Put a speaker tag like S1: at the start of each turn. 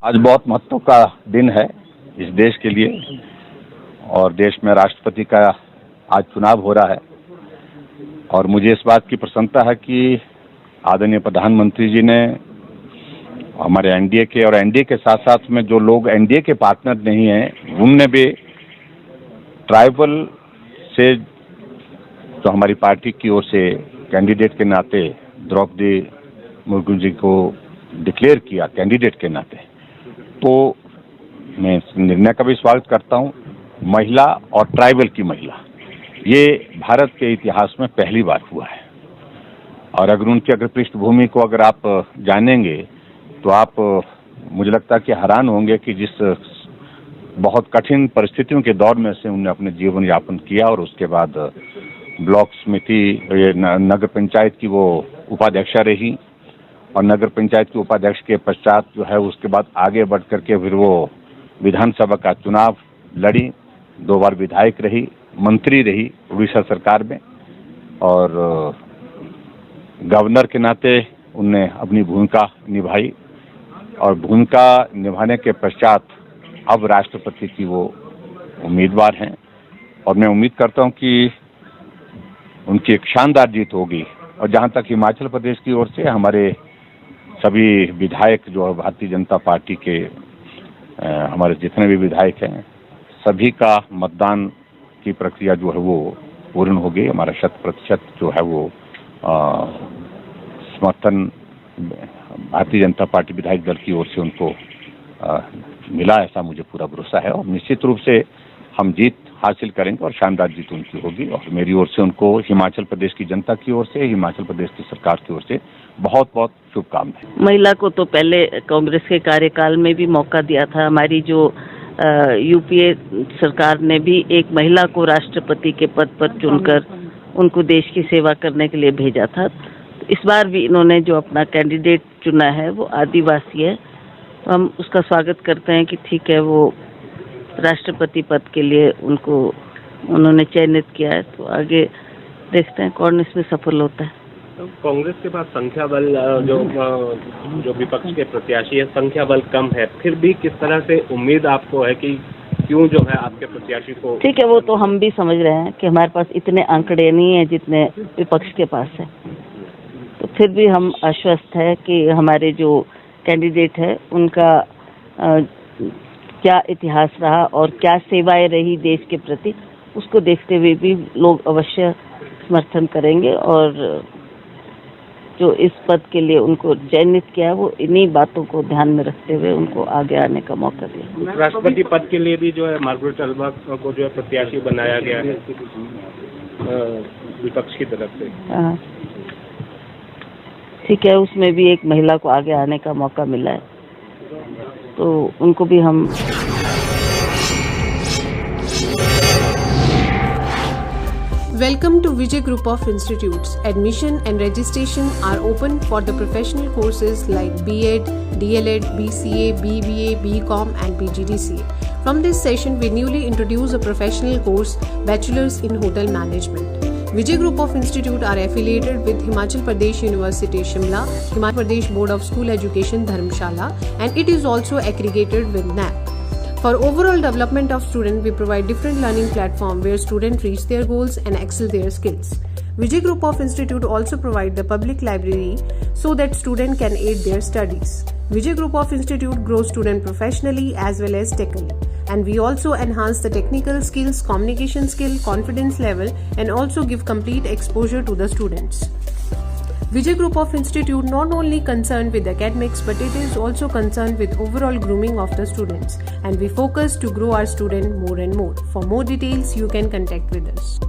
S1: आज बहुत महत्व का दिन है इस देश के लिए और देश में राष्ट्रपति का आज चुनाव हो रहा है और मुझे इस बात की प्रसन्नता है कि आदरणीय प्रधानमंत्री जी ने हमारे एनडीए के और एनडीए के साथ साथ में जो लोग एनडीए के पार्टनर नहीं हैं उनने भी ट्राइबल से जो हमारी पार्टी की ओर से कैंडिडेट के नाते द्रौपदी मुर्मू जी को डिक्लेयर किया कैंडिडेट के नाते, तो मैं इस निर्णय का भी स्वागत करता हूं। महिला और ट्राइबल की महिला, ये भारत के इतिहास में पहली बार हुआ है और अगर उनकी पृष्ठभूमि को अगर आप जानेंगे तो आप मुझे लगता है कि हैरान होंगे कि जिस बहुत कठिन परिस्थितियों के दौर में से उन्होंने अपने जीवन यापन किया और उसके बाद ब्लॉक समिति नगर पंचायत की वो उपाध्यक्षा रही और नगर पंचायत की उपाध्यक्ष के पश्चात जो है उसके बाद आगे बढ़ करके फिर वो विधानसभा का चुनाव लड़ी, 2 बार विधायक रही, मंत्री रही उड़ीसा सरकार में और गवर्नर के नाते उनने अपनी भूमिका निभाई और भूमिका निभाने के पश्चात अब राष्ट्रपति की वो उम्मीदवार हैं और मैं उम्मीद करता हूं कि उनकी एक शानदार जीत होगी। और जहां तक हिमाचल प्रदेश की ओर से हमारे सभी विधायक जो भारतीय जनता पार्टी के हमारे जितने भी विधायक हैं सभी का मतदान की प्रक्रिया जो है वो पूर्ण हो गई। हमारा 100% जो है वो समर्थन भारतीय जनता पार्टी विधायक दल की ओर से उनको मिला, ऐसा मुझे पूरा भरोसा है और निश्चित रूप से हम जीत हासिल करेंगे और शानदार जीत उनकी होगी और मेरी ओर से उनको हिमाचल प्रदेश की जनता की ओर से, हिमाचल प्रदेश की सरकार की ओर से बहुत बहुत शुभकामनाएं।
S2: महिला को तो पहले कांग्रेस के कार्यकाल में भी मौका दिया था, हमारी जो यूपीए सरकार ने भी एक महिला को राष्ट्रपति के पद पर चुनकर उनको देश की सेवा करने के लिए भेजा था। तो इस बार भी इन्होंने जो अपना कैंडिडेट चुना है वो आदिवासी है, तो हम उसका स्वागत करते हैं कि ठीक है वो राष्ट्रपति पद के लिए उन्होंने चयनित किया है। तो आगे देखते हैं कौन इसमें सफल होता है।
S3: तो कांग्रेस के पास संख्या बल जो विपक्ष के प्रत्याशी है संख्या बल कम है, फिर भी किस तरह से उम्मीद आपको है कि क्यों जो है आपके प्रत्याशी को?
S2: ठीक है, वो तो हम भी समझ रहे हैं कि हमारे पास इतने आंकड़े नहीं है जितने विपक्ष के पास है, तो फिर भी हम आश्वस्त है कि हमारे जो कैंडिडेट है उनका क्या इतिहास रहा और क्या सेवाएं रही देश के प्रति, उसको देखते हुए भी लोग अवश्य समर्थन करेंगे और जो इस पद के लिए उनको चयनित किया है वो इन्हीं बातों को ध्यान में रखते हुए उनको आगे आने का मौका दिया।
S3: राष्ट्रपति पद के लिए भी जो है मार्गरेट अल्वा को जो है प्रत्याशी बनाया गया है विपक्ष की तरफ से।
S2: हाँ ठीक है, उसमें भी एक महिला को आगे आने का मौका मिला है तो उनको भी हम
S4: Welcome to Vijay Group of Institutes. Admission and registration are open for the professional courses like B.Ed, D.L.Ed, BCA, BBA, BCom and PGDCA. From this session, we newly introduce a professional course, Bachelor's in Hotel Management. Vijay Group of Institute are affiliated with Himachal Pradesh University Shimla, Himachal Pradesh Board of School Education Dharamshala, and it is also aggregated with NAC. For overall development of student, we provide different learning platform where students reach their goals and excel their skills. Vijay Group of Institute also provide the public library so that student can aid their studies. Vijay Group of Institute grows student professionally as well as technically, and we also enhance the technical skills, communication skill, confidence level, and also give complete exposure to the students. Vijay Group of Institute not only concerned with academics but it is also concerned with overall grooming of the students, and we focus to grow our student more and more. For more details you can contact with us.